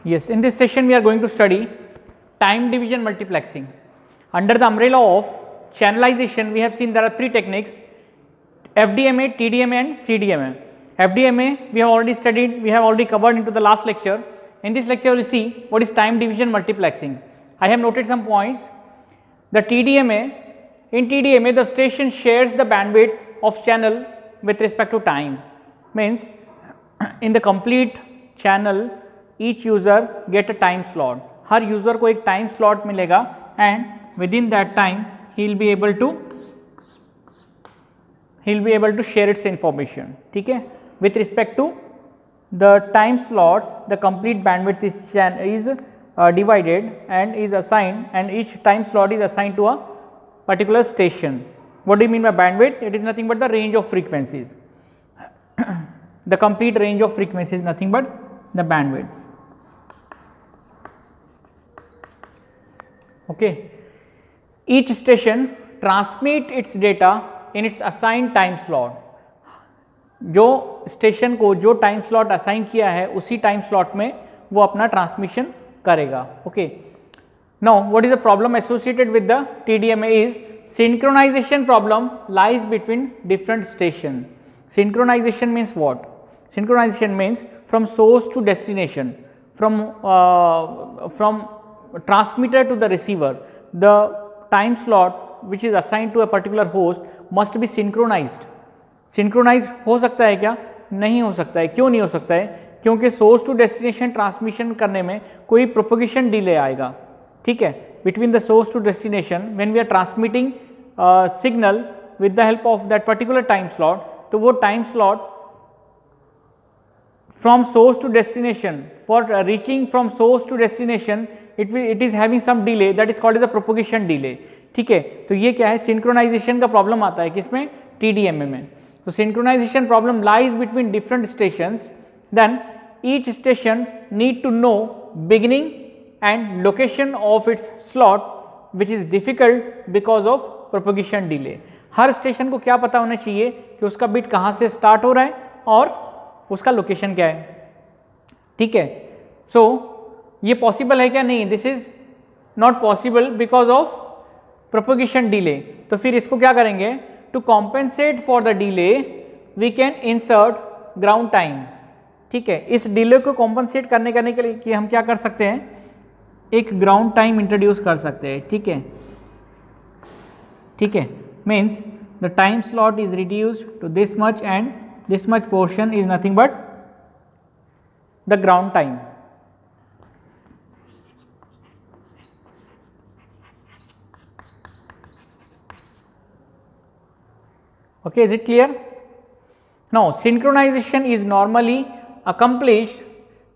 Yes, in this session we are going to study time division multiplexing. Under the umbrella of channelization, we have seen there are three techniques: FDMA, TDMA and CDMA. FDMA we have already studied, we have already covered into the last lecture. In this lecture we will see what is time division multiplexing. I have noted some points. The TDMA, in TDMA the station shares the bandwidth of channel with respect to time. Means in the complete channel each user get a time slot. हर user को एक time slot मिलेगा and within that time he will be able to share its information. ठीक है, with respect to the time slots the complete bandwidth is divided and is assigned, and each time slot is assigned to a particular station. What do you mean by bandwidth? It is nothing but the range of frequencies. The complete range of frequencies is nothing but the bandwidth. Okay. Each station transmit its data in its assigned time slot. जो station को जो time slot assign किया है उसी time slot में वो अपना transmission करेगा. Okay. Now what is the problem associated with the TDMA is synchronization problem lies between different station. Synchronization means what? Synchronization means from source to destination, from transmitter to the receiver, the time slot which is assigned to a particular host must be synchronized. Synchronized हो सकता है क्या? नहीं हो सकता है. क्यों नहीं हो सकता है? क्योंकि सोर्स टू डेस्टिनेशन ट्रांसमिशन करने में कोई प्रोपोगेशन डिले आएगा. ठीक है, between the source to destination when we are transmitting signal with the help of that particular time slot, तो वो time slot from source to destination, for reaching from source to destination it is having some delay, that is called as a propagation delay. ठीक है, तो ये क्या है? Synchronisation का problem आता है किसमें? TDMA में. तो synchronization problem lies between different stations. Then each station need to know beginning and location of its slot, which is difficult because of propagation delay. Her station को क्या पता होना चाहिए कि उसका बिट कहाँ से स्टार्ट हो रहा है और उसका लोकेशन क्या है. ठीक है, सो ये पॉसिबल है क्या? नहीं, this is not possible because of propagation delay. तो फिर इसको क्या करेंगे? To compensate for the delay we can insert ground time. ठीक है, इस डिले को कॉम्पनसेट करने के लिए कि हम क्या कर सकते हैं? एक ग्राउंड टाइम इंट्रोड्यूस कर सकते हैं. ठीक है, ठीक है, means the time slot is reduced to this much and this much portion is nothing but the ground time. Okay, is it clear? Now synchronization is normally accomplished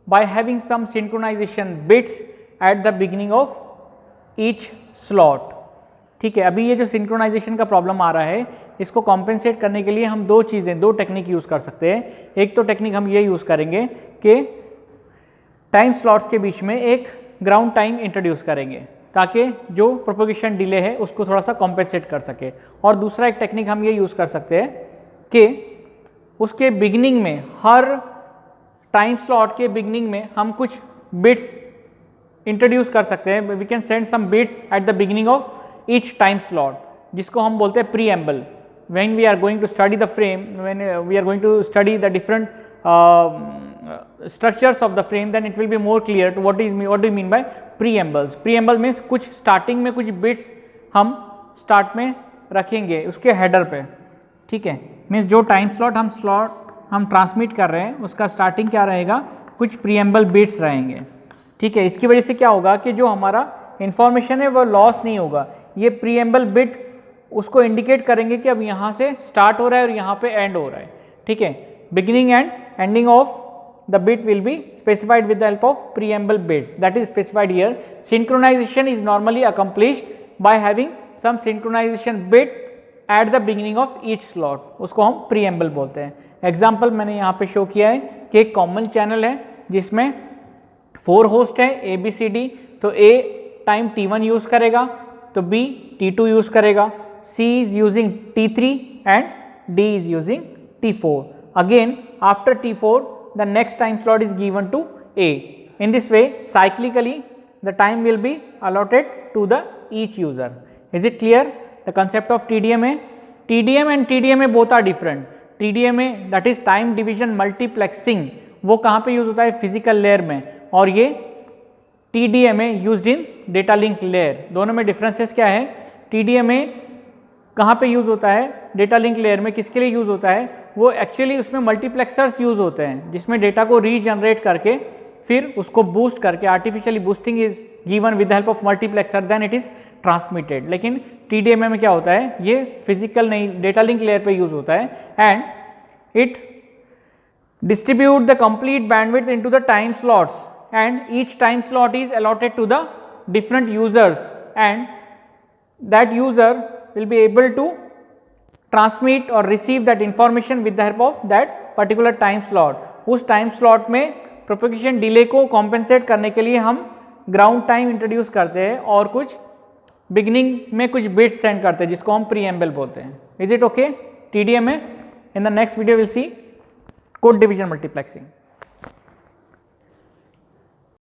by having some synchronization bits at the beginning of each slot. ठीक है, अभी ये जो synchronisation का problem आ रहा है इसको compensate करने के लिए हम दो टेक्निक यूज़ कर सकते हैं. एक तो टेक्निक हम ये यूज़ करेंगे कि टाइम स्लॉट्स के बीच में एक ग्राउंड टाइम इंट्रोड्यूस करेंगे ताकि जो प्रोपोगेशन डिले है उसको थोड़ा सा कॉम्पेंसेट कर सके. और दूसरा एक टेक्निक हम ये यूज़ कर सकते हैं कि उसके बिगिनिंग में, हर टाइम स्लॉट के बिगिनिंग में हम कुछ बिट्स इंट्रोड्यूस कर सकते हैं. We can send some bits at the beginning of each time slot, जिसको हम बोलते हैं preamble. When we are going to study the frame, when we are going to study the different structures of the frame, then it will be more clear to what do you mean by preambles. Preamble means कुछ starting में कुछ bits हम start में रखेंगे उसके header पे. ठीक है, मीन्स जो टाइम स्लॉट हम ट्रांसमिट कर रहे हैं उसका स्टार्टिंग क्या रहेगा? कुछ प्रीएम्बल बिट्स रहेंगे. ठीक है, इसकी वजह से क्या होगा कि जो हमारा इंफॉर्मेशन है वो लॉस नहीं होगा. ये प्रीएम्बल बिट उसको इंडिकेट करेंगे कि अब यहाँ से स्टार्ट हो रहा है और यहाँ पे एंड हो रहा है. ठीक है, beginning and ending of the bit will be specified with the help of preamble bits, that is specified here. Synchronization is normally accomplished by having some synchronization bit at the beginning of each slot, उसको हम preamble बोलते हैं. Example मैंने यहाँ पे show किया है कि एक कॉमन चैनल है जिसमें 4 होस्ट है ABCD. तो A टाइम T1 यूज़ करेगा, तो B T2 यूज़ करेगा, C is using T3 and D is using T4. Again after T4 the next time slot is given to A. In this way, cyclically the time will be allotted to the each user. Is it clear? The concept of TDMA. TDM and TDMA both are different. TDMA that is time division multiplexing, वो कहाँ पे use होता है? Physical layer में, और ये TDMA used in data link layer. दोनों में डिफरेंसेस क्या है? TDMA कहाँ पे यूज होता है? डेटा लिंक लेयर में. किसके लिए यूज होता है? वो एक्चुअली उसमें मल्टीप्लेक्सर्स यूज होते हैं जिसमें डेटा को रीजनरेट करके फिर उसको बूस्ट करके, artificially boosting is given with the help of multiplexer, then it is transmitted. लेकिन TDMA में क्या होता है? ये फिजिकल नहीं, डेटा लिंक लेयर पे यूज होता है, and it distribute the complete bandwidth into the time slots, and each time slot is allotted to the different users, and that user will be able to transmit or receive that information with the help of that particular time slot. उस time slot में propagation delay को compensate करने के लिए हम ground time introduce करते हैं और कुछ beginning में कुछ bits send करते हैं जिसको हम preamble बोलते हैं. Is it okay? TDMA. In the next video we'll see code division multiplexing.